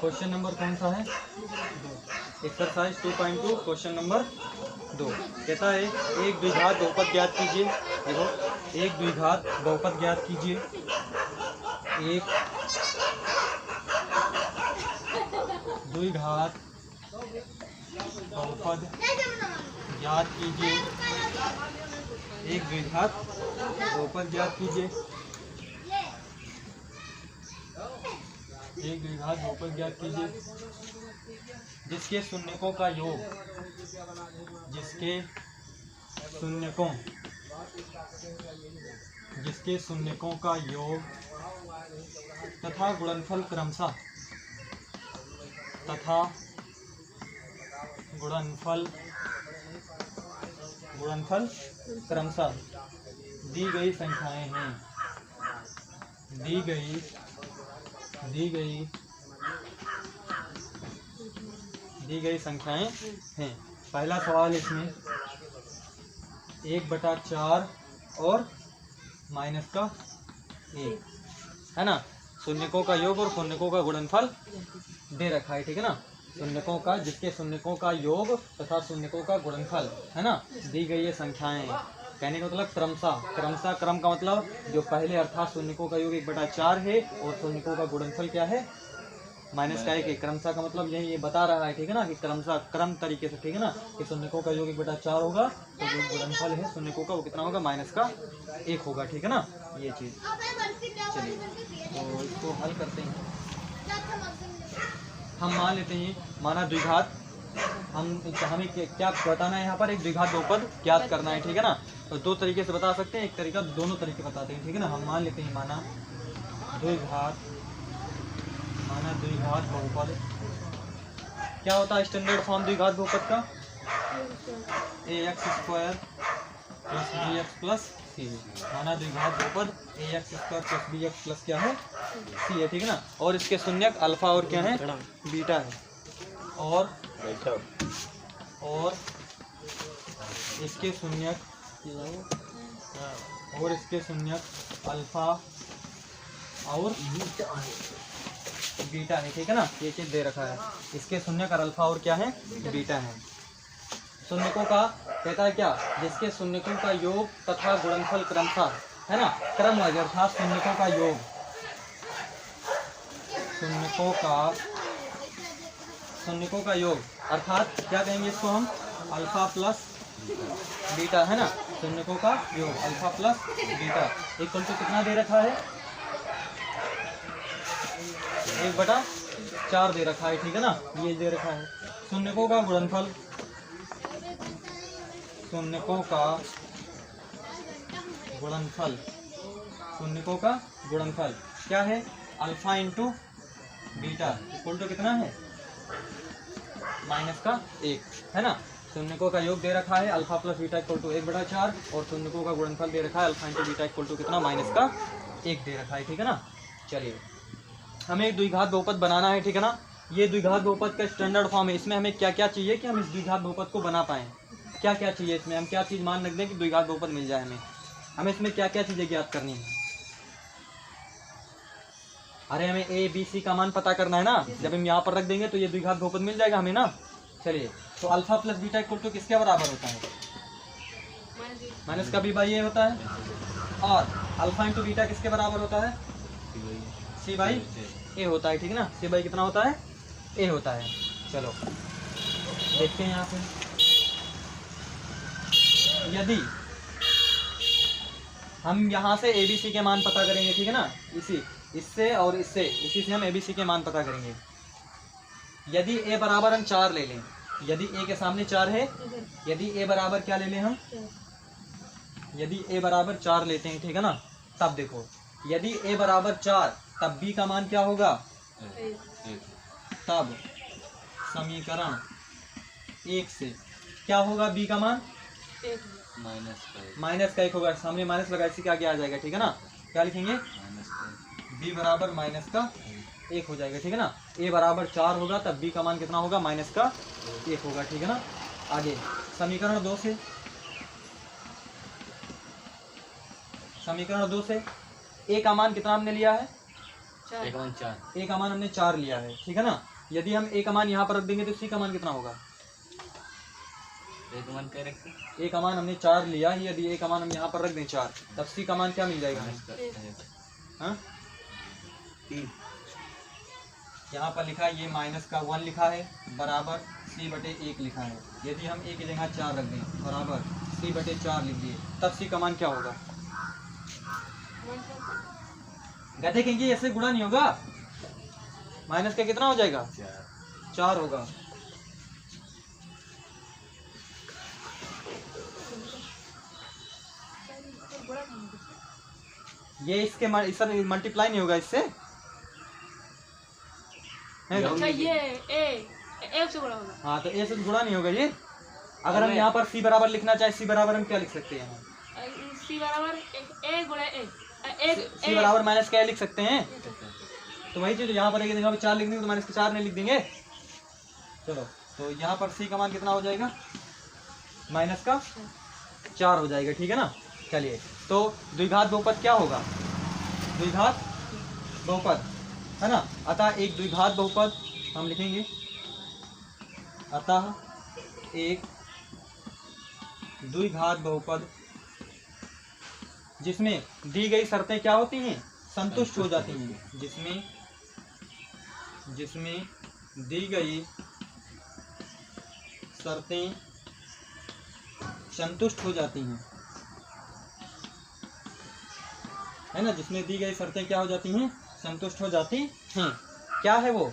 Question number कौन सा है? एक्सरसाइज 2.2 क्वेश्चन नंबर 2 कहता है एक द्विघात बहुपद ज्ञात कीजिए। देखो, एक द्विघात बहुपद ज्ञात कीजिए। एक द्विघात बहुपद ज्ञात कीजिए। एक द्विघात बहुपद ज्ञात कीजिए। एक द्विघात बहुपद ज्ञात कीजिए जिसके शून्यकों का योग, जिसके शून्यकों का योग तथा गुणनफल क्रमशः दी गई संख्याएं हैं। दी गई संख्याएं हैं। पहला सवाल इसमें 1/4 और माइनस का 1 है ना। शून्यकों का योग और शून्यकों का गुणनफल दे रखा है, ठीक है ना। शून्यकों का, जिसके शून्यकों का योग तथा शून्यकों का गुणनफल है ना, दी गई ये संख्याएं। कहने का मतलब क्रमशः, क्रम का मतलब जो पहले अर्थात शून्यकों का योग 1/4 है और शून्यकों का गुणनफल क्या है? माइनस का 1। क्रमशः का मतलब यही ये बता रहा है, ठीक है ना, कि क्रमशः क्रम तरीके से, ठीक है ना, कि शून्यकों का योग 1/4 होगा तो जो गुणनफल है शून्यकों का वो कितना होगा? माइनस का 1 होगा, ठीक है ना, ये चीज। चलिए तो इसको हल करते हैं। हम मान लेते हैं, माना द्विघात, हमें क्या बताना है यहाँ पर? एक द्विघात बहुपद ज्ञात करना है, ठीक है ना। तो दो तरीके से बता सकते हैं, एक तरीका, दोनों तरीके बताते हैं, ठीक है ना। हम मान लेते हैं, माना द्विघात बहुपद क्या होता है? स्टैंडर्ड फॉर्म द्विघात बहुपद का ax² + bx + c। माना द्विघात बहुपद ax² + bx + क्या है? c है, ठीक है ना। और इसके शून्यक अल्फा और क्या है? बीटा है। और इसके शून्यक अल्फा और बीटा है, ठीक है ना। ये चीज दे रखा है, इसके शून्यक अल्फा और क्या है? बीटा है। शून्यकों का कहता है क्या? जिसके शून्यकों का योग तथा गुणनफल क्रमशः, है ना, क्रमवार अर्थात शून्यकों का योग, शून्यकों का योग अर्थात क्या कहेंगे इसको हम? अल्फा प्लस बीटा, है ना। शून्यकों का योग alpha plus beta equal to कितना दे रखा है? 1/4 दे रखा है, ठीक है ना, ये दे रखा है। शून्यकों का गुणनफल, क्या है? Alpha into beta equal to कितना है? माइनस का 1, है ना। शून्यकों का योग दे रखा है alpha plus beta equal to 1/4 और शून्यकों का गुणनफल दे रखा है alpha into beta equal to कितना? माइनस का 1 दे रखा है, ठीक है ना। चलिए, हमें एक द्विघात बहुपद बनाना है, ठीक है ना। ये द्विघात बहुपद का स्टैंडर्ड फॉर्म है। इसमें हमें क्या क्या चाहिए कि हम इस द्विघात बहुपद को बना पाएँ? क्या क्या चाहिए इसमें? हम क्या चीज़ मान रख दें कि द्विघात बहुपद मिल जाए हमें इसमें क्या क्या चीज़ें ज्ञात करनी है? अरे हमें a b c का मान पता करना है ना। जब हम यहाँ पर रख देंगे तो ये द्विघात बहुपद मिल जाएगा हमें ना। चलिए, तो alpha plus beta equal to किसके बराबर होता है? माइनस का b/a होता है। और अल्फा इंटू बीटा किसके बराबर होता है? c/a होता है, ठीक है ना। c/ कितना होता है? a होता है। चलो देखते हैं यहाँ से, यदि हम यहाँ से a b c के मान पता करेंगे, ठीक है ना, इससे और इसी से हम a b c के मान पता करेंगे। यदि a बराबर हम 4 ले लें, यदि a के सामने 4 है, यदि a बराबर क्या ले लें हम? यदि a बराबर 4 लेते हैं, ठीक है ना, तब देखो, यदि a बराबर 4 तब b का मान क्या होगा? तब समीकरण 1 से क्या होगा? b का मान माइनस का 1 होगा। सामने माइनस लगा, इसी के आगे आ जाएगा, ठीक है ना। क्या लिखेंगे? b बराबर माइनस का 1 हो जाएगा, ठीक है ना। a बराबर 4 होगा तब b का मान कितना होगा? माइनस का 1 होगा, ठीक है ना। आगे समीकरण 2 से, a का मान कितना हमने लिया है? a का मान हमने 4 लिया है, ठीक है ना। यदि हम ए का मान यहाँ पर रख देंगे तो सी का मान कितना होगा? ए का मान क्या रखें? ए का मान हमने 4 लिया ही, यदि ए का मान हम यहाँ पर रख दें 4, तब सी का मान क्या मिल जाएगा हमें? हाँ 3। यहाँ पर लिखा है ये माइनस का 1 लिखा है बराबर सी बटे 1 लिखा है। यदि हम ए की जगह 4 रख दें बराबर सी बटे 4 लिख दिए, तब सी का मान क्या होगा? कहते कहेंगे ऐसे गुणा नहीं होगा, माइनस का कितना हो जाएगा? 4 होगा। ये इसके मल्टीप्लाई नहीं होगा इससे, अच्छा ये ए से गुणा होगा। हाँ तो ए से गुणा नहीं होगा ये। अगर हम यहाँ पर सी बराबर लिखना चाहे, सी बराबर हम क्या लिख सकते हैं? सी बराबर ए गुणा ए, सी बराबर माइनस क्या लिख सकते हैं? तो वही चीज यहाँ पर एक जगह पे 4 लिख देंगे तो माइनस के 4 नहीं लिख देंगे। चलो तो यहाँ पर सी का मान कितना हो जाएगा? माइनस का 4 हो जाएगा, ठीक है ना। चलिए तो द्विघात बहुपद क्या होगा? द्विघात बहुपद है ना। अतः एक द्विघात बहुपद हम लिखेंगे, अतः एक द्विघात बहुपद जिसमें दी गई शर्तें क्या होती हैं? संतुष्ट हो जाती हैं। जिसमें दी गई शर्तें संतुष्ट हो जाती हैं, है ना। जिसमें दी गई शर्तें क्या हो जाती हैं? संतुष्ट हो जाती हैं। क्या है वो?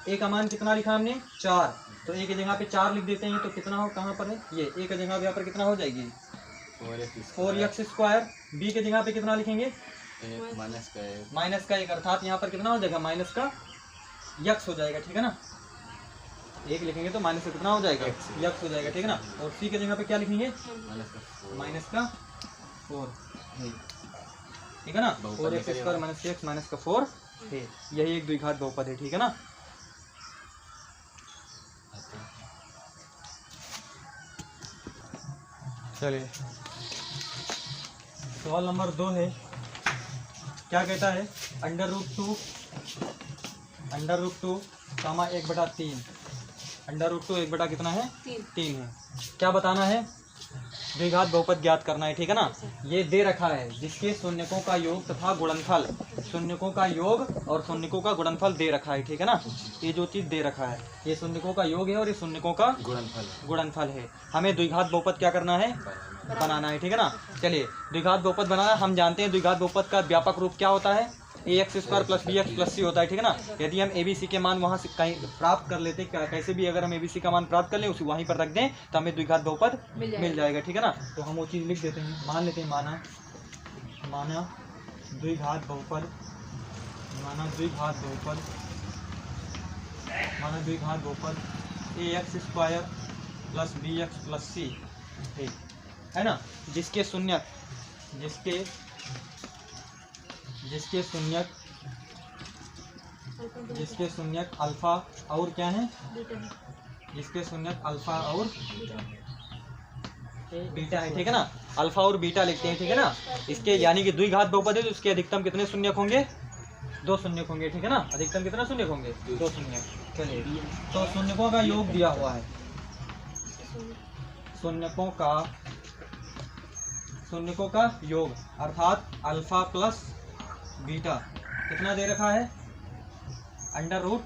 ए का मान कितना लिखा हमने? 4। तो ए की जगह पे 4 लिख देते हैं तो कितना हो, कहाँ पर है ये? ए की जगह पे यहाँ पर कितना हो जाएगी? 4x²। बी की जगह पे कितना लिखेंगे? माइनस का 1, अर्थात यहाँ पर कितना हो जाएगा? माइनस का यक्स हो जाएगा, ठीक है ना। 1 लिखेंगे तो माइनस का कितना हो जाएगा? यक्स हो जाएगा, ठीक है ना। और सी की जगह पे क्या लिखेंगे? माइनस का 4, ठीक है ना। 4x² माइनस x माइनस का 4 है। यही एक द्विघात बहुपद है, ठीक है ना। चलिए सवाल नंबर 2 है। क्या कहता है? √2 कामा 1/3। √2 1 कितना है? 3 है। क्या बताना है? द्विघात बहुपद ज्ञात करना है, ठीक है ना। ये दे रखा है जिसके शून्यकों का योग तथा गुणनफल, शून्यकों का योग और शून्यकों का गुणनफल दे रखा है, ठीक है ना। ये जो चीज दे रखा है ये शून्यकों का योग है और ये शून्यकों का गुणनफल है। हमें द्विघात बहुपद क्या करना है? बनाना है, ठीक है ना। चलिए द्विघात बहुपद बनाना, हम जानते हैं द्विघात बहुपद का व्यापक रूप क्या होता है? ax² + bx + c होता है, ठीक है ना। यदि हम abc के मान वहाँ से कहीं प्राप्त कर लेते, कैसे भी अगर हम abc का मान प्राप्त कर लें उसे वहीं पर रख दें तो हमें द्विघात बहुपद मिल जाएगा, ठीक है ना। तो हम वो चीज़ लिख देते हैं, मान लेते हैं माना द्विघात बहुपद, माना द्विघात बहुपद ax² + bx + c है ना। जिसके शून्यक अल्फा और क्या है? जिसके शून्यक अल्फा और बीटा है, ठीक है ना। अल्फा और बीटा लिखते हैं, ठीक है ना। इसके यानी कि द्विघात बहुपद है तो इसके अधिकतम कितने शून्यक होंगे? 2 शून्यक होंगे, ठीक है ना। अधिकतम कितना शून्यक होंगे? 2 शून्यक। चलिए तो शून्यकों का योग दिया हुआ है, शून्यकों का योग अर्थात अल्फा प्लस बीटा कितना दे रखा है? √2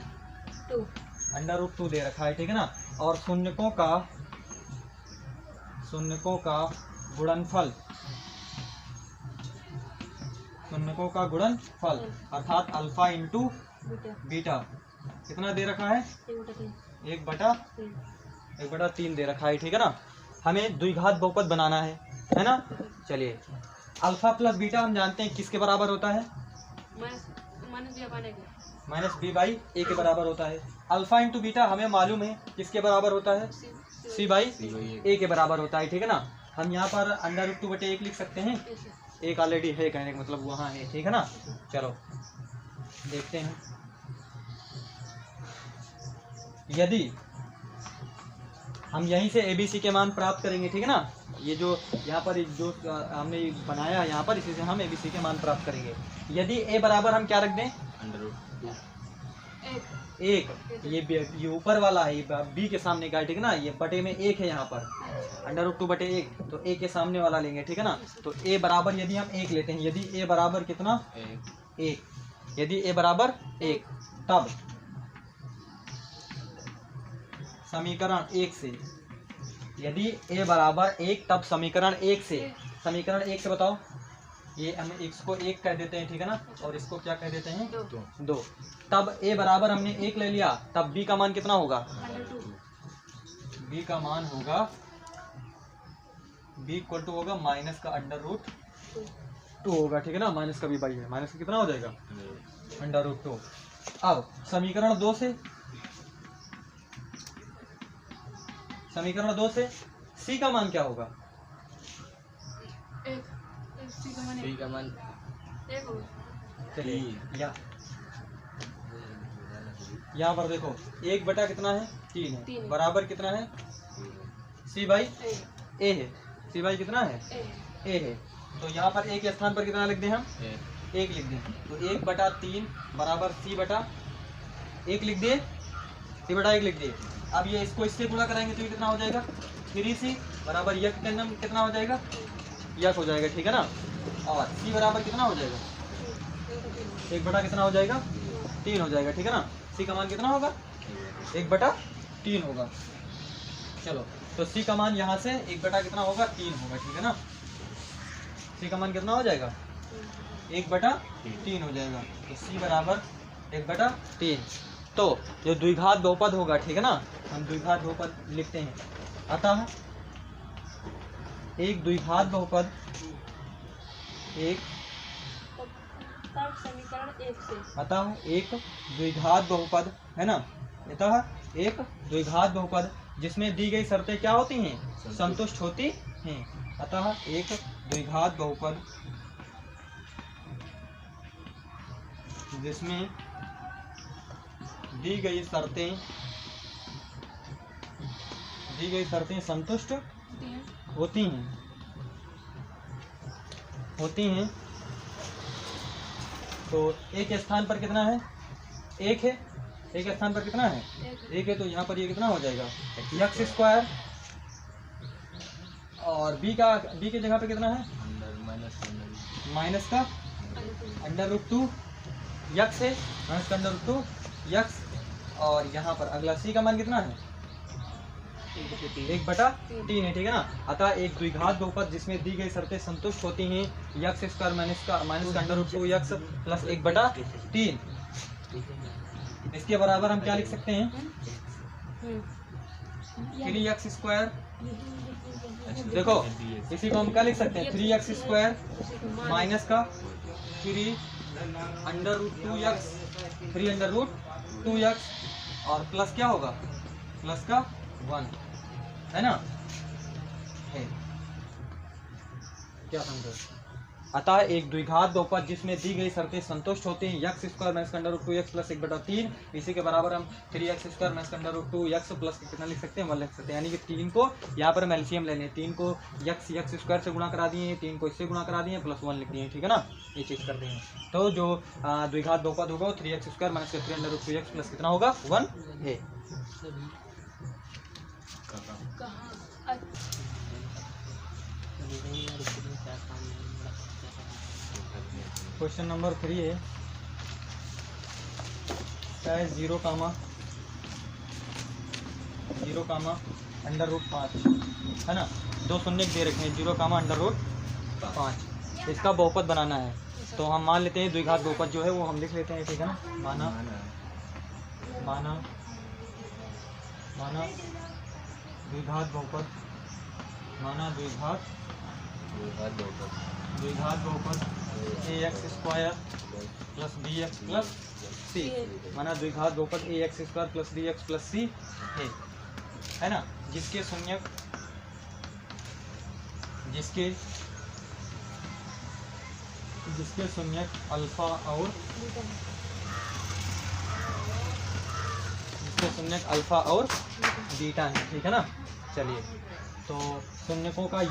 दे रखा है, ठीक है ना। और शून्यकों गुणनफल अर्थात अल्फा इंटू बीटा कितना दे रखा है? 1/3 दे रखा है, ठीक है ना। हमें द्विघात बहुपद बनाना है ना। चलिए अल्फा प्लस बीटा हम जानते हैं किसके बराबर होता है? -b/a के बराबर होता है। अल्फा इंटू बीटा हमें मालूम है किसके बराबर होता है? c/a के बराबर होता है, ठीक है ना। हम यहाँ पर √2/1 लिख सकते हैं, एक ऑलरेडी है, कहने का मतलब वहाँ है, ठीक है ना। चलो देखते हैं। यदि हम यहीं से ABC के मान प्राप्त करेंगे, ठीक है ना। ये जो यहाँ पर जो हमने बनाया है यहाँ पर, इसी से हम ABC के मान प्राप्त करेंगे। यदि a बराबर हम क्या रख दें? एक एक, ये ऊपर वाला है, ये बी के सामने का है, ठीक है ना, ये बटे में एक है यहाँ पर, √2 बटे एक, तो ए के सामने वाला लेंगे, ठीक है ना। तो ए बराबर यदि हम एक लेते हैं, यदि ए बराबर कितना, एक, यदि ए बराबर एक, तब समीकरण एक से, यदि ए बराबर एक, तब समीकरण एक से, समीकरण एक से बताओ, ये हम इसको एक कह देते हैं, ठीक है ना, और इसको क्या कह देते हैं, दो। तब ए बराबर हमने एक ले लिया, तब बी का मान कितना होगा, बी का मान होगा, बी इक्वल टू होगा माइनस का √2 होगा, ठीक है ना, माइनस का भी बाई है, माइनस का कितना हो जाएगा, √2। अब समीकरण दो से, समीकरण दो से सी का मान क्या होगा, एक सी का मान सी का मान एक होगा। चलिए यहाँ पर देखो, एक बटा कितना है, 3 है, तीन। बराबर कितना है, सी बाई एक ए है, सी बाई कितना है, ए है, तो यहाँ पर ए के स्थान पर कितना लिख दें हम, एक लिख दें, तो 1/3 बराबर सी बटा एक लिख दिए, सी बटा एक लिख दिए। अब ये इसको इससे गुणा कराएंगे तो ये कितना हो जाएगा, 3c बराबर यक के अंदर कितना हो जाएगा, यक हो जाएगा, ठीक है ना, और सी बराबर कितना हो जाएगा, 1 बटा कितना हो जाएगा, 3 हो जाएगा, ठीक है ना। सी का मान कितना होगा, 1/3 होगा। चलो, तो सी का मान यहाँ से 1 बटा कितना होगा, 3 होगा, ठीक है ना। सी का मान कितना हो जाएगा, 1/3 हो जाएगा, तो सी बराबर 1/3। तो जो द्विघात बहुपद होगा, ठीक है ना, हम द्विघात बहुपद लिखते हैं, अतः एक द्विघात बहुपद, एक, तब समीकरण एक से अतः एक द्विघात बहुपद है ना, अतः एक द्विघात बहुपद जिसमें दी गई शर्तें क्या होती हैं, संतुष्ट होती हैं, अतः एक द्विघात बहुपद जिसमें दी गई शर्तें संतुष्ट होती हैं, तो एक के स्थान पर कितना है, एक है, एक के स्थान पर कितना है, एक है, तो यहाँ पर ये कितना हो जाएगा, x², और b के जगह पे कितना है, माइनस का √2 x है, माइनस का √2 x, और यहाँ पर अगला c का मान कितना है, 1/3 है, ठीक है ना। अतः एक द्विघात बहुपद जिसमें दी गई शर्तें संतुष्ट होती हैं, x² माइनस का √2x प्लस 1/3, इसके बराबर हम क्या लिख सकते हैं, 3x², देखो इसी को हम क्या लिख सकते हैं, 3x² माइनस का 3√2x और प्लस क्या होगा, प्लस का 1 है ना, है क्या समझो। अतः एक द्विघात बहुपद जिसमें दी गई शर्तें संतुष्ट होती हैं, x² माइनस का √2x प्लस 1/3, इसी के बराबर हम 3x² माइनस का √2x प्लस कितना लिख सकते हैं, 1 लिख सकते हैं, यानी कि 3 को यहाँ पर हम एलसीएम ले लें, 3 को x² से गुणा करा दिए, 3 को इससे गुणा करा दिए, प्लस 1 लिख दिए, ठीक है ना, ये चीज़ करते हैं। तो जो द्विघात बहुपद होगा वो 3x² माइनस का 3√2x प्लस कितना होगा, 1 है। क्वेश्चन नंबर 3 है, क्या है, 0, √5 है ना, दो शून्य दे रखे हैं, 0, √5, इसका बहुपद बनाना है। तो हम मान लेते हैं द्विघात बहुपद जो है वो हम लिख लेते हैं, ठीक है ना, माना द्विघात बहुपद, द्विघात बहुपद ax² plus bx plus c, माना द्विघात बहुपद ax² plus bx plus c है ना, जिसके शून्यक अल्फा और बीटा है, ठीक है ना। चलिए, तो शून्यकों का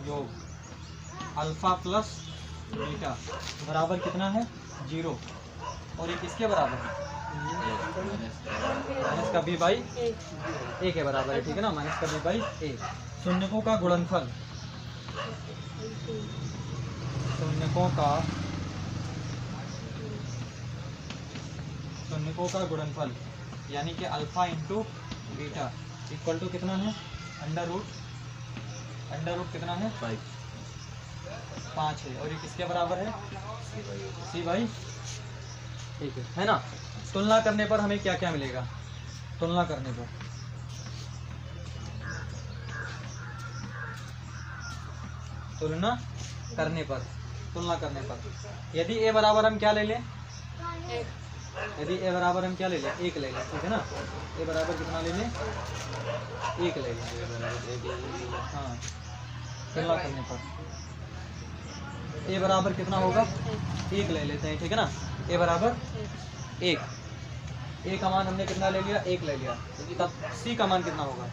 योग, अल्फा प्लस बीटा बराबर कितना है 0 और ये किसके बराबर है माइनस का बी बाई ए के बराबर है, ठीक है ना, माइनस का बी बाई ए। शून्यकों का गुणनफल, शून्यकों का गुणनफल यानी कि alpha into beta equal to कितना है अंडर रूट कितना है 5 है और ये किसके बराबर है सी बाई, ठीक है ना। तुलना करने पर हमें क्या क्या मिलेगा, तुलना करने पर यदि ए बराबर हम क्या ले लें, यदि ए बराबर हम क्या ले लें, 1 ले लें, ठीक है ना। ए बराबर कितना ले लें, 1 ले लें, हाँ। तुलना करने पर ए बराबर कितना होगा 1 ले लेते हैं, ठीक है ना। ए बराबर 1, ए का मान हमने कितना ले लिया 1 ले लिया, तब सी का मान कितना होगा,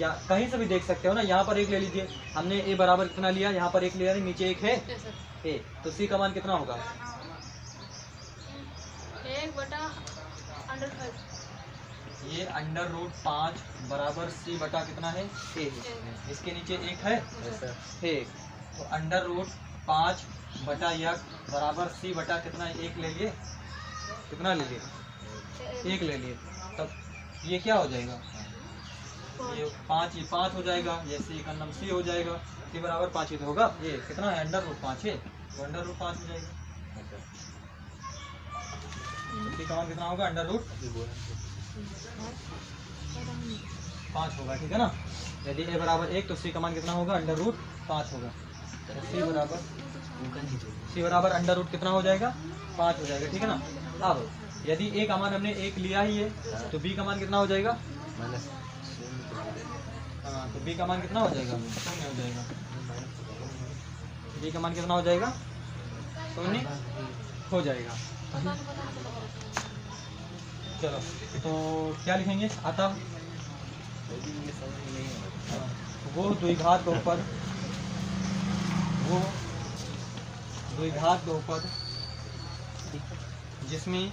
या कहीं से भी देख सकते हो ना, यहाँ पर 1 ले लीजिए, हमने ए बराबर कितना लिया, यहाँ पर 1 लिया, नीचे 1 है ए, तो सी का मान कितना होगा 1/5। ये अंडर रूट 5 बराबर सी बटा कितना है ए है, इसके नीचे 1 है, तो अंडर रूट 5 बटा 1 बराबर सी बटा कितना है 1 ले लिए, कितना ले लिए 1 ले लिए, तब ये क्या हो जाएगा, ये 5 हो जाएगा, ये सी का नाम सी हो जाएगा, सी बराबर 5 ही तो होगा, ये कितना है अंडर रूट 5 है, तो अंडर रूट 5 हो जाएगा, सी का मान कितना होगा अंडर रूट 5 होगा, ठीक है ना। यदि ए बराबर 1 तो सी का मान कितना होगा अंडर रूट 5 होगा, तो सी बराबर अंडर रूट कितना हो जाएगा 5 हो जाएगा, ठीक है ना। अब यदि ए का मान हमने 1 लिया ही है तो बी का मान कितना हो जाएगा, हाँ, तो बी का मान कितना हो जाएगा 0 हो जाएगा, बी का मान कितना हो जाएगा 0 हो जाएगा। चलो तो क्या लिखेंगे, अतः वो द्विघात बहुपद जिसमें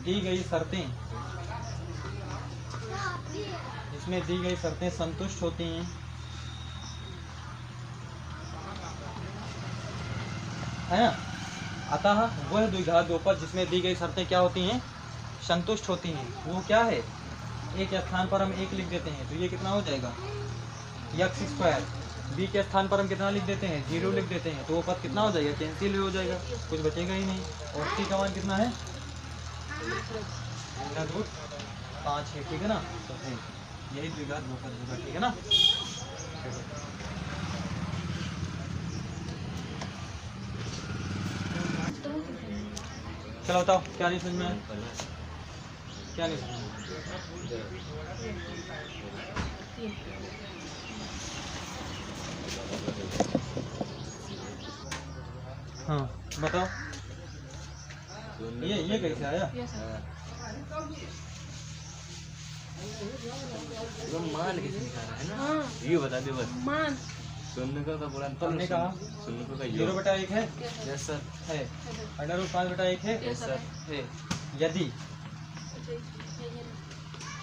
दी गई शर्तें संतुष्ट होती हैं, है ना। अतः वह द्विघात बहुपद जिसमें दी गई शर्तें क्या होती हैं, संतुष्ट होती हैं, वो क्या है, ए के स्थान पर हम 1 लिख देते हैं, तो ये कितना हो जाएगा x², बी के स्थान पर हम कितना लिख देते हैं 0 लिख देते हैं, तो वो पद कितना हो जाएगा कैंसिल हो जाएगा, कुछ बचेगा ही नहीं, और सी का मान कितना है अंडर रूट 5 है, ठीक है ना। तो यही द्विघात बहुपद होगा, ठीक है ना। चलो बताओ क्या नहीं समझ में आया, क्या नहीं समझ में, हाँ बताओ ये कैसे आया, तो मान किसी का है ना, हाँ। ये बता दे बस, मान शून्यकों का गुणनफल, हमने कहा शून्यकों का 0/1 है, यस सर, है अंडर रूट 5/1 है, यस सर, है। यदि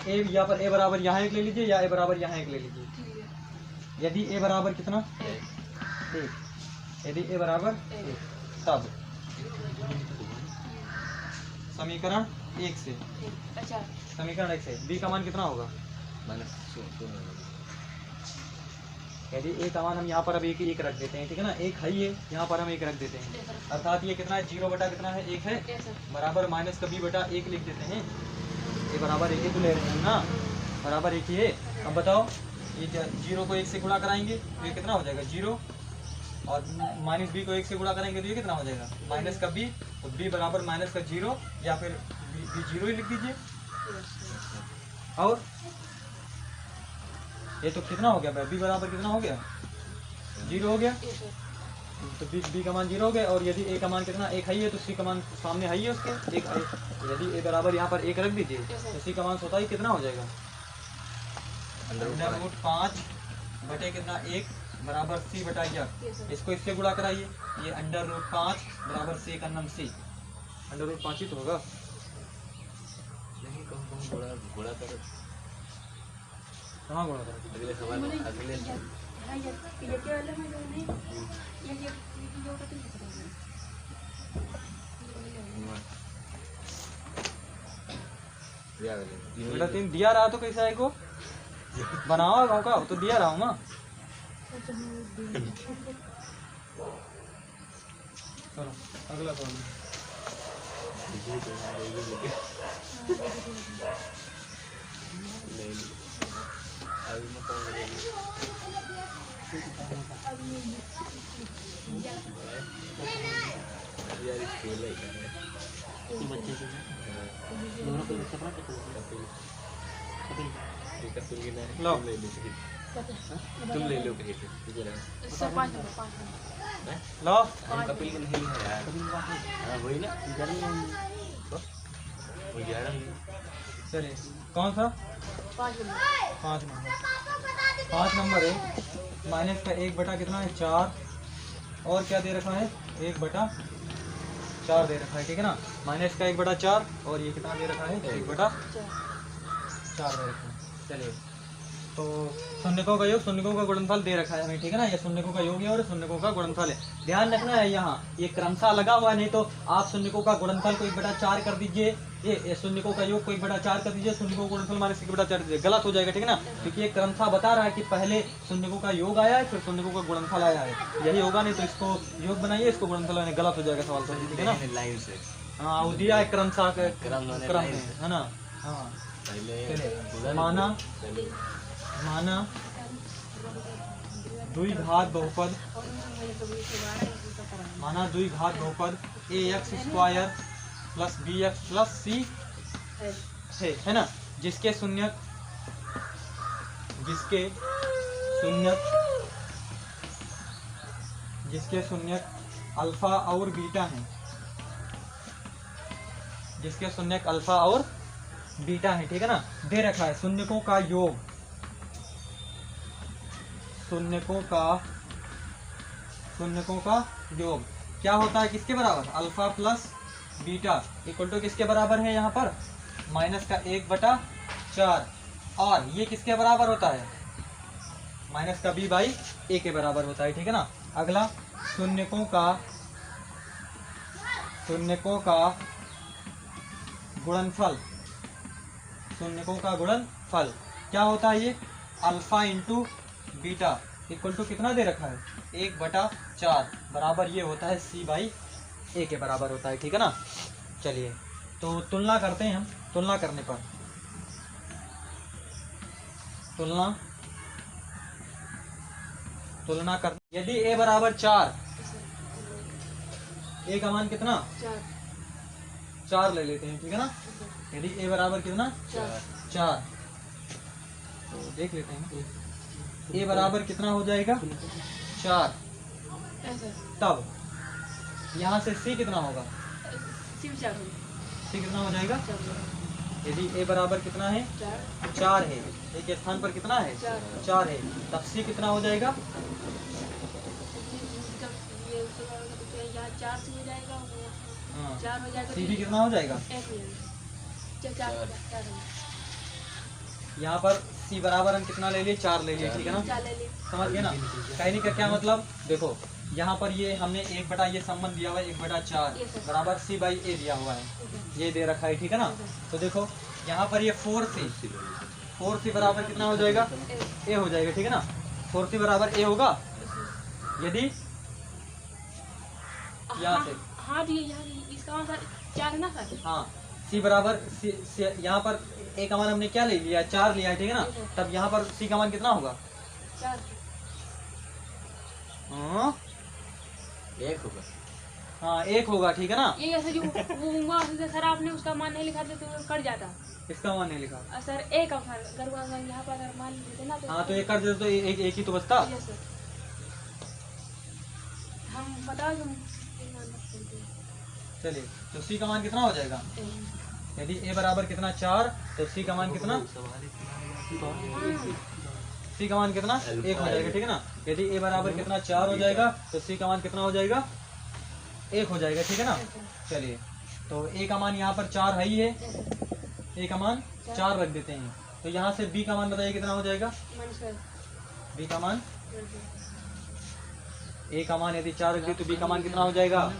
ए यहाँ पर ए बराबर यहाँ 1 ले लीजिए या ए बराबर यहाँ 1 ले लीजिए, यदि ए बराबर कितना 1, यदि ए बराबर 1 तब समीकरण 1 से, समीकरण 1 से बी का मान कितना होगा, यदि ए का मान हम यहाँ पर अब 1 रख देते हैं, ठीक है ना, 1 है ये, यहाँ पर हम 1 रख देते हैं, अर्थात ये कितना है 0 बटा कितना है 1 है, बराबर माइनस का बी बटा 1 लिख देते हैं, ये बराबर 1 ही तो ले रहे हैं ना, बराबर 1 ही है। अब बताओ ये क्या 0 को 1 से गुणा कराएंगे तो ये कितना हो जाएगा 0, और माइनस बी को 1 से गुणा करेंगे तो ये कितना हो जाएगा माइनस का बी, तो बी बराबर माइनस का 0 या फिर बी 0 ही लिख दीजिए, और ये तो कितना हो गया बी बराबर कितना हो गया 0 हो गया, तो बी का मान 0 हो गया, और यदि ए का मान कितना 1 है तो सी का मान सामने है उसके 1 है, यदि ए बराबर यहाँ पर 1 रख दीजिए तो सी का मान स्वतः ही कितना हो जाएगा अंडर रूट 5 बटे कितना 1 बराबर सी बटा यह। इसको इससे गुणा कराइए, ये अंडर रूट 5 बराबर सी का नाम सी, अंडर रूट 5 ही तो होगा। नहीं कहूँ गुणा कर कहाँ गुणा करें? अगले सवाल अगले बेटा 3 दिया रहा तो कैसा है को बनाओ गाँव का तो दिया रहा हूँ ना। चलो अगला सवाल। लो तुम ले लो कहीं से सर 5 नंबर लो हम कपिल के नहीं है यार। हाँ वही ना वो 11 चलिए कौन सा 5 नंबर 5 नंबर 5 नंबर है। माइनस का 1 बटा कितना है 4 और क्या दे रखा है 1 बटा 4 दे रखा है ठीक है ना। माइनस का 1 बटा 4 और ये कितना दे रखा है 1 बटा 4 दे रखा है। चलिए तो शून्यकों का योग शून्यकों का गुणनफल दे रखा है हमें ठीक है ना। ये शून्यकों का योग है और शून्यकों का गुणनफल है। ध्यान रखना है यहाँ ये क्रमशः लगा हुआ है, नहीं तो आप शून्यकों का गुणनफल को 1 बटा 4 कर दीजिए, ये शून्यकों का योग को 1 बटा 4 कर दीजिए, शून्यकों का गुणनफल माइनस 1 बटा 4 दीजिए, गलत हो जाएगा ठीक है ना। क्योंकि ये क्रमशः बता रहा है कि पहले शून्यकों का योग आया है फिर शून्यकों का गुणनफल आया है, यही होगा। नहीं तो इसको योग बनाइए इसको गुणनफल बनाइए, गलत हो जाएगा सवाल सही ठीक है ना। लाइन से हाँ वो दिया है क्रमशः क्रम क्रम में है ना। हाँ पहले माना माना द्विघात बहुपद माना द्विघात बहुपद ax² plus bx plus c है ना, जिसके शून्यक अल्फा और बीटा हैं, जिसके शून्यक अल्फा और बीटा है ठीक है ना। दे रखा है शून्यकों का योग शून्यकों का योग क्या होता है किसके बराबर alpha plus beta equal to किसके बराबर है यहाँ पर माइनस का 1 बटा 4 और ये किसके बराबर होता है माइनस का b बाई a के बराबर होता है ठीक है ना। अगला शून्यकों का गुणनफल क्या होता है ये alpha into beta equal to कितना दे रखा है 1 बटा 4 बराबर ये होता है c बाई a के बराबर होता है ठीक है ना। चलिए तो तुलना करते हैं हम। तुलना करने पर तुलना कर यदि a बराबर 4 a का मान कितना 4 ले लेते हैं ठीक है ना। यदि a बराबर कितना 4 तो देख लेते हैं a बराबर कितना हो जाएगा 4 तब यहाँ से c कितना होगा c कितना हो जाएगा यदि a बराबर कितना है 4 है a के स्थान पर कितना है 4 है तब c कितना हो जाएगा 4 से हो जाएगा हाँ 4 हो जाएगा c भी कितना हो जाएगा 4 यहाँ पर c बराबर हम कितना ले लिए 4 ले लिए ठीक है ना। समझ गए ना। कहने का क्या मतलब देखो यहाँ पर ये हमने 1 बटा ये संबंध दिया हुआ है 1 बटा 4 बराबर c बाई a दिया हुआ है ये दे रखा है ठीक है ना। तो देखो यहाँ पर ये 4c बराबर कितना हो जाएगा a हो जाएगा ठीक है ना। 4c बराबर a होगा यदि यहाँ से हाँ जी इसका आंसर 4 ना सर। हाँ c बराबर यहाँ पर a का मान हमने क्या ले लिया 4 लिया है ठीक है ना। तब यहाँ पर c का मान कितना होगा 4 हाँ 1 होगा हाँ 1 होगा ठीक है ना। ये ऐसे जो वो हुआ सर आपने उसका मान नहीं लिखा था तो कट जाता इसका मान नहीं लिखा सर एक अगर यहाँ पर अगर मान लेते ना तो हाँ तो 1 कर देते तो एक ही तो बचता। ये सर हम बता दूँ चलिए तो c का मान कितना हो जाएगा यदि a बराबर कितना 4 तो c का मान कितना सी का मान कितना 1 हो जाएगा, ठीक है ना। यदि ए बराबर कितना 4 हो जाएगा तो सी का मान कितना हो जाएगा 1 हो जाएगा, ठीक है ना। चलिए तो ए का मान यहाँ पर 4 है ही है, ए का मान 4 रख देते हैं। तो यहाँ से बी का मान बताइए कितना हो जाएगा, बी का मान, ए का मान यदि 4 रख दिए तो बी का मान कितना हो जाएगा,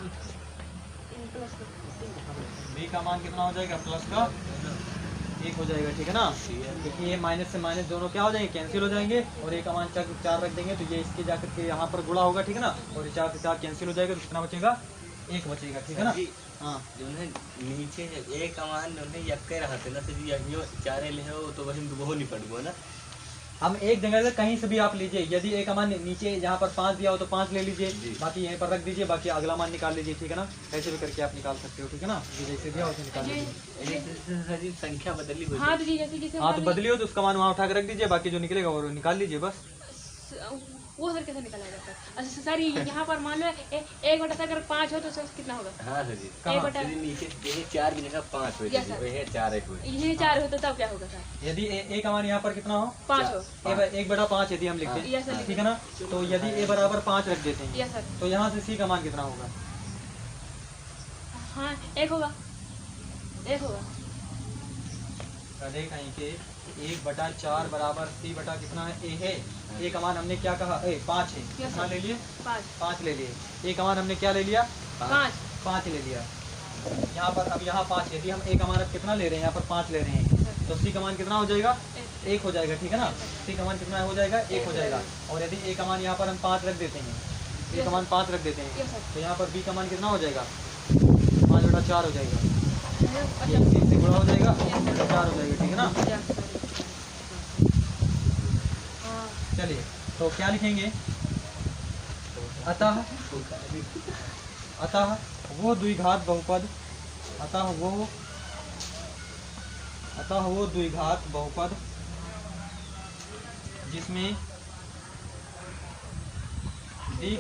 बी का मान कितना हो जाएगा प्लस का 1 हो जाएगा, ठीक है ना। क्योंकि ये माइनस से माइनस दोनों क्या हो जाएंगे, कैंसिल हो जाएंगे। और ए का मान 4 रख देंगे तो ये इसके जाकर के यहाँ पर गुणा होगा, ठीक है ना। और 4 से 4 कैंसिल हो जाएगा तो कितना बचेगा 1 बचेगा, ठीक है ना। हाँ जो है नीचे एक कमान जो है यक्के रहते ना, तो यही चारे ले हो तो वही बहुत नहीं पड़गो ना। हम एक जगह से कहीं से भी आप लीजिए, यदि एक मान नीचे जहाँ पर 5 दिया हो तो 5 ले लीजिए, बाकी यहीं पर रख दीजिए, बाकी अगला मान निकाल लीजिए, ठीक है ना। ऐसे भी करके आप निकाल सकते हो, ठीक है ना। जैसे दिया उसे निकाल लीजिए। संख्या बदली हुई। हाँ तो जी जैसे जैसे हाँ तो बदली हो तो उसका मान वहाँ उठा के रख दीजिए, बाकी जो निकलेगा वो निकाल लीजिए बस। वो सर कैसे निकाला जाता है? अच्छा सर यहाँ पर मान लो 1 बटा सर अगर 5 हो तो सर कितना होगा? हाँ सर जी, 1 बटा नीचे ये 4 की जगह 5 हो Yes, sir. जाए, 4 1 हो। ये 4 हो तो तब क्या होगा सर? यदि ए का मान यहाँ पर कितना हो 5 हो। 1 बटा 5 यदि हम लिख Yes, दें, sir. ठीक है ना। तो यदि ए बराबर 5 रख देते हैं यस सर। तो यहाँ से सी का मान कितना होगा, हाँ 1 होगा, 1 होगा। देख कहीं के 1 बटा 4 बराबर सी बटा कितना है, ए है। ए का मान हमने क्या कहा, 5 है, कितना ले लिए 5 ले लिए। ए का मान हमने क्या ले लिया 5 ले लिया। यहाँ पर अब यहाँ 5, यदि हम ए का मान अब कितना ले रहे हैं, यहाँ पर 5 ले रहे हैं तो सी का मान कितना हो जाएगा 1 हो जाएगा, ठीक है ना। सी का मान कितना हो जाएगा 1 हो जाएगा। और यदि ए का मान यहाँ पर हम 5 रख देते हैं, ए का मान 5 रख देते हैं तो यहाँ पर बी का मान कितना हो जाएगा 5 बटा 4 हो जाएगा, ये 3 से गुणा हो जाएगा 4 हो जाएगा, ठीक है ना। चलिए तो क्या लिखेंगे, अतः वो द्विघात बहुपद, अतः वो द्विघात बहुपद जिसमें दी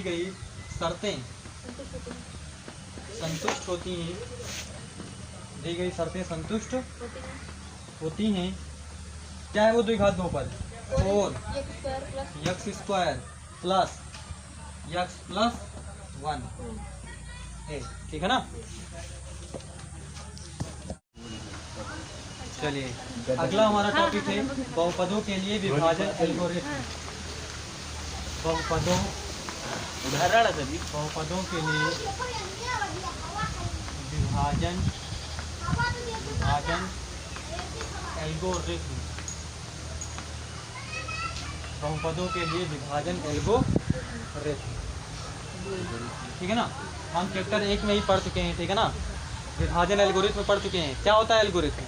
गई शर्तें संतुष्ट होती हैं, दी गई शर्तें संतुष्ट होती हैं, क्या है वो द्विघात बहुपद, 4 x² प्लस x प्लस 1 है, ठीक है ना। चलिए अगला हमारा टॉपिक है बहुपदों के लिए विभाजन एल्गोरिथम। बहुपदों उदाहरण सर जी, बहुपदों के लिए विभाजन एल्गोरिथम, बहुपदों के लिए विभाजन एल्गोरिथम, ठीक है ना। हम चैप्टर 1 में ही पढ़ चुके हैं, ठीक है ना। विभाजन एल्गोरिथम पढ़ चुके हैं। क्या होता है एल्गोरिथम,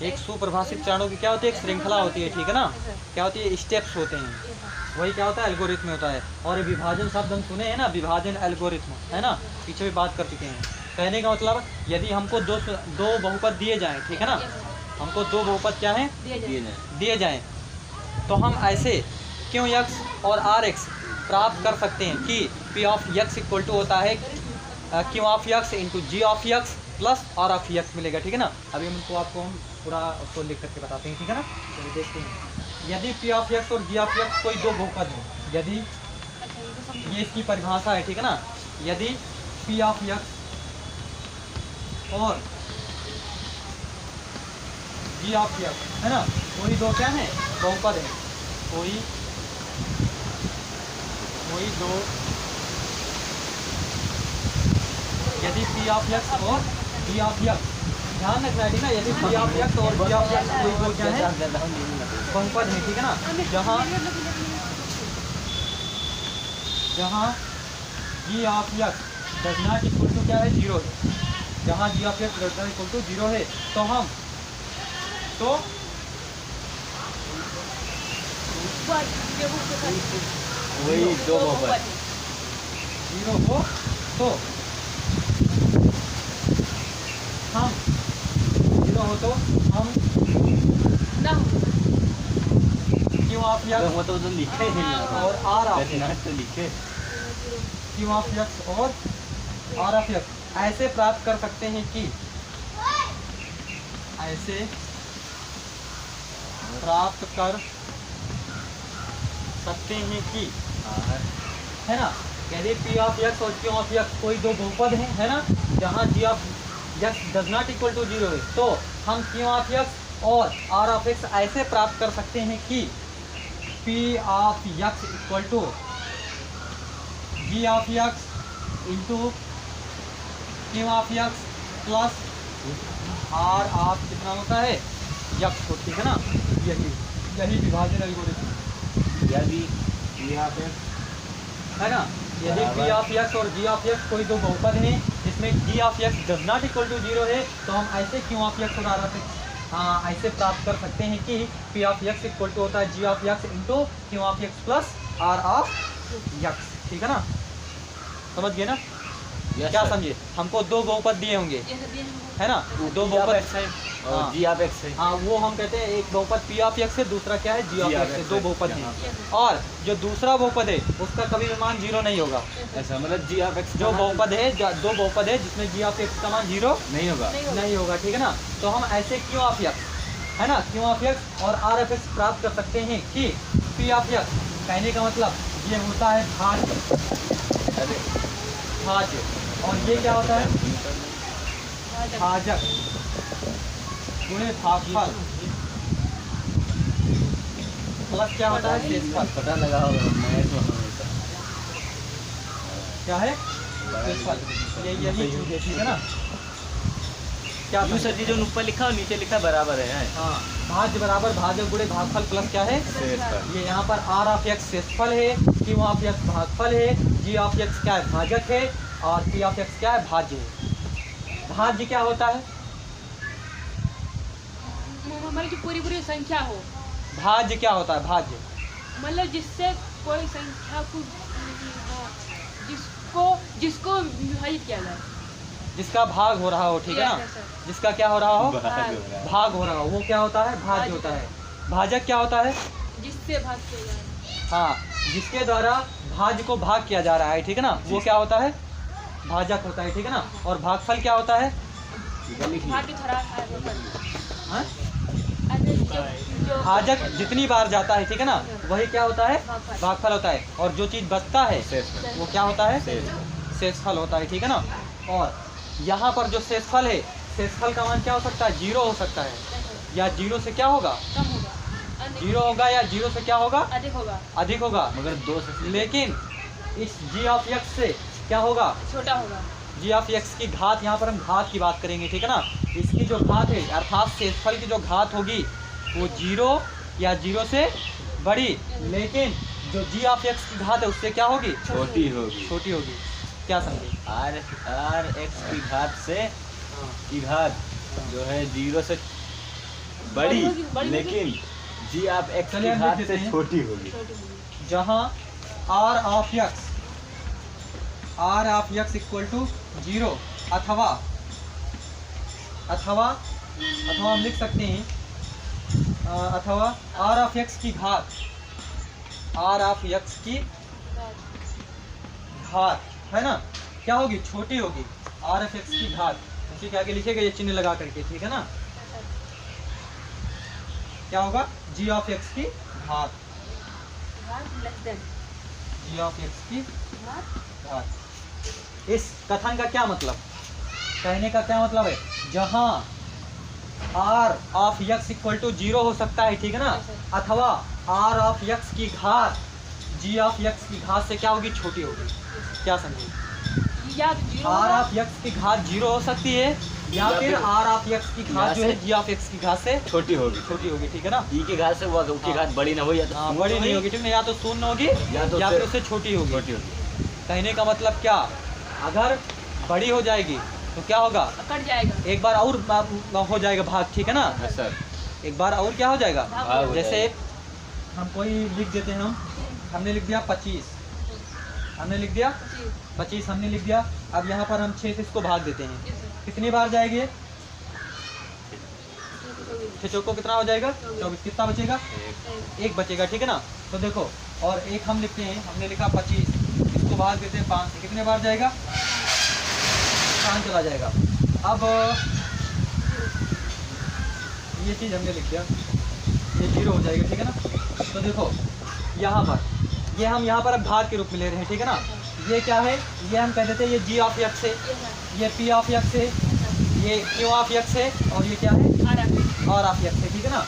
एक सुपरिभाषित चरणों की क्या होती है, एक श्रृंखला होती है, ठीक है ना। क्या होती है, स्टेप्स होते हैं, वही क्या होता है एल्गोरिथम होता है। और विभाजन शब्द हम सुने हैं ना, विभाजन एल्गोरिथम है ना, पीछे भी बात कर चुके हैं। कहने का मतलब यदि हमको दो बहुपद दिए जाएं, ठीक है ना, हमको 2 बहुपद क्या है दिए जाएं तो हम ऐसे क्यों x और RX प्राप्त कर सकते हैं कि P of x equal to होता है Q of x into G of x plus R of x मिलेगा, ठीक है ना। अभी आपको हम पूरा उसको लिख करके बताते हैं, ठीक है ना। तो देखते हैं, यदि P ऑफ x और G ऑफ x कोई 2 बहुपद हो, यदि ये इसकी परिभाषा है, ठीक है ना। यदि P ऑफ x और G ऑफ x है ना, कोई 2 क्या है बहुपद है, कोई 2, यदि P ऑफ x और G ऑफ x, ध्यान रखना है, ठीक है। यदि P ऑफ x और G ऑफ x कोई 2 क्या है बहुपद है, ठीक है ना। जहाँ G of x does not equal to क्या है 0 है, जहाँ G of x does not equal to 0 है तो वही 2 बहुपद 0 हो तो हम 0 हो तो हम क्यों ऑफ x तो लिखे ही नहीं और R ऑफ x, तो लिखे क्यों ऑफ x और R ऑफ x ऐसे प्राप्त कर सकते हैं कि ऐसे प्राप्त कर सकते हैं कि, है ना, यदि पी ऑफ एक्स और क्यू ऑफ एक्स कोई दो बहुपद हैं, है ना, जहाँ G of X does not equal to 0 है, तो हम क्यू ऑफ एक्स और आर ऑफ एक्स ऐसे प्राप्त कर सकते हैं कि P of X equal to G of X into Q of X plus R of कितना होता है एक्स को, ठीक है ना। यही विभाजन एल्गोरिथम, यदि पी ऑफ एक्स, है ना, यदि पी ऑफ एक्स और जी ऑफ एक्स कोई दो बहुपद हैं जिसमें G of X does not equal to 0 है, तो हम ऐसे क्यू ऑफ एक्स और आर ऑफ एक्स ऐसे प्राप्त कर सकते हैं कि P of X equal to होता है G of X into Q of X plus R of X, ठीक है ना। समझ गए ना? क्या समझे? हमको दो बहुपद दिए होंगे, है ना, दो बहुपद है और जी ऑफ एक्स है। हाँ, वो हम कहते हैं एक बहुपद पी ऑफ एक्स है, दूसरा क्या है जी ऑफ एक्स है, दो बहुपद हैं। और जो दूसरा बहुपद है उसका कभी भी मान 0 नहीं होगा। ऐसा मतलब जी ऑफ एक्स जो बहुपद है, दो बहुपद है जिसमें जी ऑफ एक्स का मान 0 नहीं होगा, नहीं होगा, ठीक है ना। तो हम ऐसे क्यू ऑफ एक्स, है ना, क्यू ऑफ एक्स और आर एफ एक्स प्राप्त कर सकते हैं कि पी ऑफ एक्स, कहने का मतलब ये होता है भाज्य, भाज्य, और ये क्या होता है भाजक गुणे भागफल प्लस क्या होता है शेषफल। पता लगा होगा, मैं तो हमेशा क्या है शेषफल, यही चीज है, ठीक है ना। क्या यूं सर जी जो ऊपर लिखा और नीचे लिखा बराबर है। हाँ, भाज्य बराबर भाजक गुणे भागफल प्लस क्या है शेषफल। ये यहाँ पर आर ऑफ एक्स शेषफल है, क्यू ऑफ एक्स भागफल है, जी ऑफ एक्स क्या है भाजक है, और पी ऑफ एक्स क्या है भाज्य है। भाज्य क्या होता है? मतलब कि पूरी पूरी संख्या हो, भाज्य क्या होता है? भाज्य मतलब जिससे कोई संख्या को जिसको विभाजित किया जाए, जिसका भाग हो रहा हो, ठीक है ना, Yes, sir. जिसका क्या हो रहा हो भाग। भाग हो रहा हो, वो क्या होता है भाज्य होता है। भाजक क्या होता है? जिससे भाग किया जाए, हाँ, जिसके द्वारा भाज्य को भाग किया जा रहा है, ठीक है ना, वो क्या होता है भाजक होता है, ठीक है ना। और भागफल क्या होता है? भाग की थोड़ा हाँ? जो भाजक जितनी बार जाता है, ठीक है ना, वही क्या होता है भागफल होता है। और जो चीज बचता है शेषफल। वो क्या होता है शेषफल होता है, ठीक है ना। और यहाँ पर जो शेषफल है, शेषफल का मान क्या हो सकता है 0 हो सकता है, या 0 से क्या होगा कम होगा, 0 होगा, या 0 से क्या होगा अधिक होगा, अधिक होगा। मगर 2 से लेकिन इस जी ऑफ एक्स से क्या होगा छोटा होगा। जी ऑफ एक्स की घात, यहाँ पर हम घात की बात करेंगे, ठीक है ना। इसकी जो घात है अर्थात शेषफल की जो घात होगी वो 0 या 0 से बड़ी, लेकिन जो जी ऑफ एक्स की घात है उससे क्या होगी छोटी होगी। छोटी होगी। क्या समझे? आर एक्स की घात से की घात जो है 0 से बड़ी बड़ी, होगी। लेकिन जी ऑफ एक्स चलिए की हम घात लिख से देते हैं। छोटी होगी। छोटी होगी। जहाँ R of X equal to 0 अथवा हम लिख सकते हैं अथवा आर ऑफ एक्स की घात है ना, क्या होगी छोटी होगी। आर एफ एक्स की घात उसी के आगे लिखेगा ये चिन्ह लगा करके, ठीक है ना। क्या होगा जी ऑफ एक्स की घात, less than G of X की भाग घात। इस कथन का क्या मतलब, कहने का क्या मतलब है, जहां R of X equal to 0 हो सकता है, ठीक है ना, अथवा आर ऑफ एक्स की घात जी ऑफ एक्स की घात से क्या होगी छोटी होगी। क्या समझे? या तो 0 आर होगा, ऑफ एक्स की घात 0 हो सकती है, या फिर आर ऑफ एक्स की घात जो है जी ऑफ एक्स की घात से छोटी होगी। छोटी होगी, ठीक है ना। ई की घात से वो की घात बड़ी ना हो, या तो हाँ, शून्य बड़ी नहीं होगी, ठीक है, या तो शून्य होगी या तो या फिर उससे उससे छोटी होगी। छोटी होगी। कहने का मतलब क्या, अगर बड़ी हो जाएगी तो क्या होगा, कट जाएगा, एक बार और हो जाएगा भाग, ठीक है ना, हाँ सर, एक बार और क्या हो जाएगा। भाग हो जैसे जाएगा। हम कोई लिख देते हैं, हमने लिख दिया 25, हमने लिख दिया जी, 25 हमने लिख दिया। अब यहाँ पर हम 6 से इसको भाग देते हैं, जी सर, कितनी बार जाएगी ये? 6 चौको कितना हो जाएगा 24। 24, कितना बचेगा एक बचेगा, ठीक है ना। तो देखो, और एक हम लिखते हैं, हमने लिखा 25, इसको भाग देते हैं 5 से, कितने बार जाएगा 5 चला जाएगा। अब ये चीज़ हमने लिख दिया, ये 0 हो जाएगा, ठीक है ना। तो देखो यहाँ पर ये हम यहाँ पर अब घात के रूप में ले रहे हैं, ठीक है ना। ये क्या है, ये हम कह देते हैं ये g ऑफ x है, ये p ऑफ x है, ये q ऑफ x है, और ये क्या है r ऑफ x है, ठीक है ना।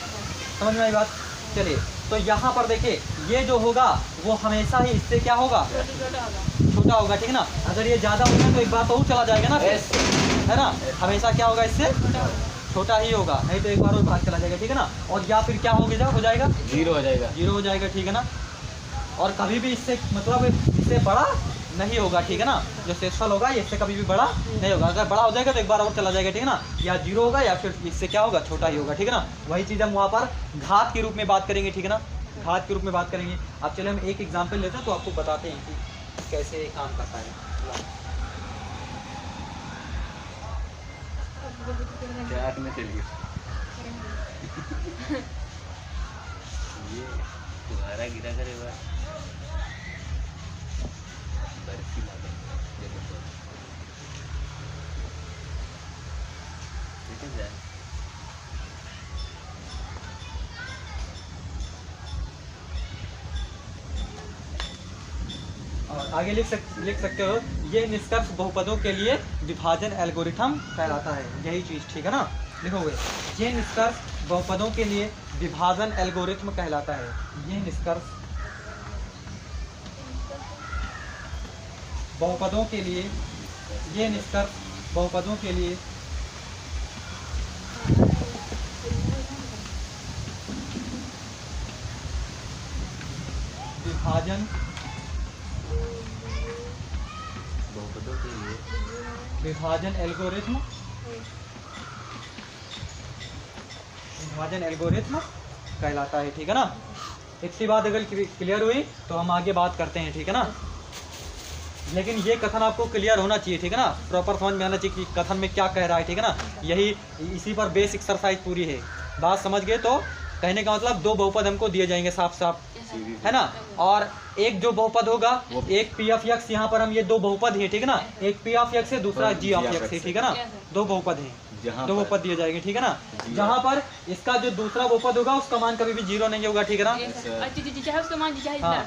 समझ में आई बात। चलिए तो यहाँ पर देखिए ये जो होगा वो हमेशा ही इससे क्या होगा, छोटा होगा, ठीक है ना। अगर ये ज़्यादा होगा तो एक बार तो और चला जाएगा ना, है ना। हमेशा क्या होगा, इससे छोटा ही होगा, नहीं तो एक बार और भाग चला जाएगा, ठीक है ना। और या फिर क्या हो जाएगा 0 हो जाएगा, 0 हो जाएगा, ठीक है ना। और कभी भी इससे मतलब इससे बड़ा नहीं होगा, ठीक है ना। जो शेषफल होगा ये इससे कभी भी बड़ा नहीं होगा। अगर बड़ा हो जाएगा तो एक बार और चला जाएगा, ठीक है ना। या 0 होगा या फिर इससे क्या होगा, छोटा ही होगा, ठीक है ना। वही चीज़ हम वहाँ पर घात के रूप में बात करेंगे, ठीक है ना, घात के रूप में बात करेंगे। अब चलिए हम एक एग्जाम्पल लेते हैं तो आपको बताते हैं कि कैसे काम करता है। 4 में चलिए, ये तुम्हारा गिरा करेगा बर्फी लागे, ठीक है जाए। और आगे लिख सकते हो, ये निष्कर्ष बहुपदों के लिए विभाजन एल्गोरिथम कहलाता है। यही चीज़, ठीक है ना, लिखोगे। ये निष्कर्ष बहुपदों के लिए विभाजन एल्गोरिथम कहलाता है। ये निष्कर्ष बहुपदों के लिए, ये निष्कर्ष बहुपदों के लिए विभाजन बहुपदों के लिए विभाजन एल्गोरिथम कहलाता है, ठीक है ना। इतनी बात अगर क्लियर हुई तो हम आगे बात करते हैं, ठीक है ना। लेकिन ये कथन आपको क्लियर होना चाहिए, ठीक है ना, प्रॉपर समझ में आना चाहिए कि कथन में क्या कह रहा है, ठीक है ना। यही इसी पर बेस एक्सरसाइज पूरी है। बात समझ गए तो कहने का मतलब 2 बहुपद हमको दिए जाएंगे साफ साफ, है ना। और एक जो बहुपद होगा, एक p ऑफ x, यहाँ पर हम ये 2 बहुपद हैं, ठीक है ना। एक p ऑफ x है, दूसरा g ऑफ x है, ठीक है ना। 2 बहुपद हैं, 2 बहुपद दिए जाएंगे, ठीक है ना। जहाँ पर इसका जो दूसरा बहुपद होगा उसका मान कभी भी 0 नहीं होगा, ठीक है ना। चाहे उसका मान चाहे हाँ,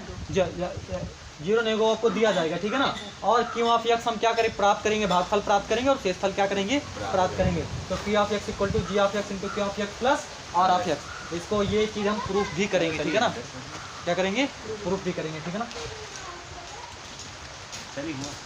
0 नहीं होगा, आपको दिया जाएगा, ठीक है ना। और q ऑफ x हम क्या करें, प्राप्त करेंगे, भागफल प्राप्त करेंगे और शेषफल क्या करेंगे, प्राप्त करेंगे। तो p of x equal to g of x into q of x plus r of x। इसको ये चीज़ हम प्रूफ भी करेंगे, ठीक है ना। क्या करेंगे, प्रूफ भी करेंगे, ठीक है ना। चलिए।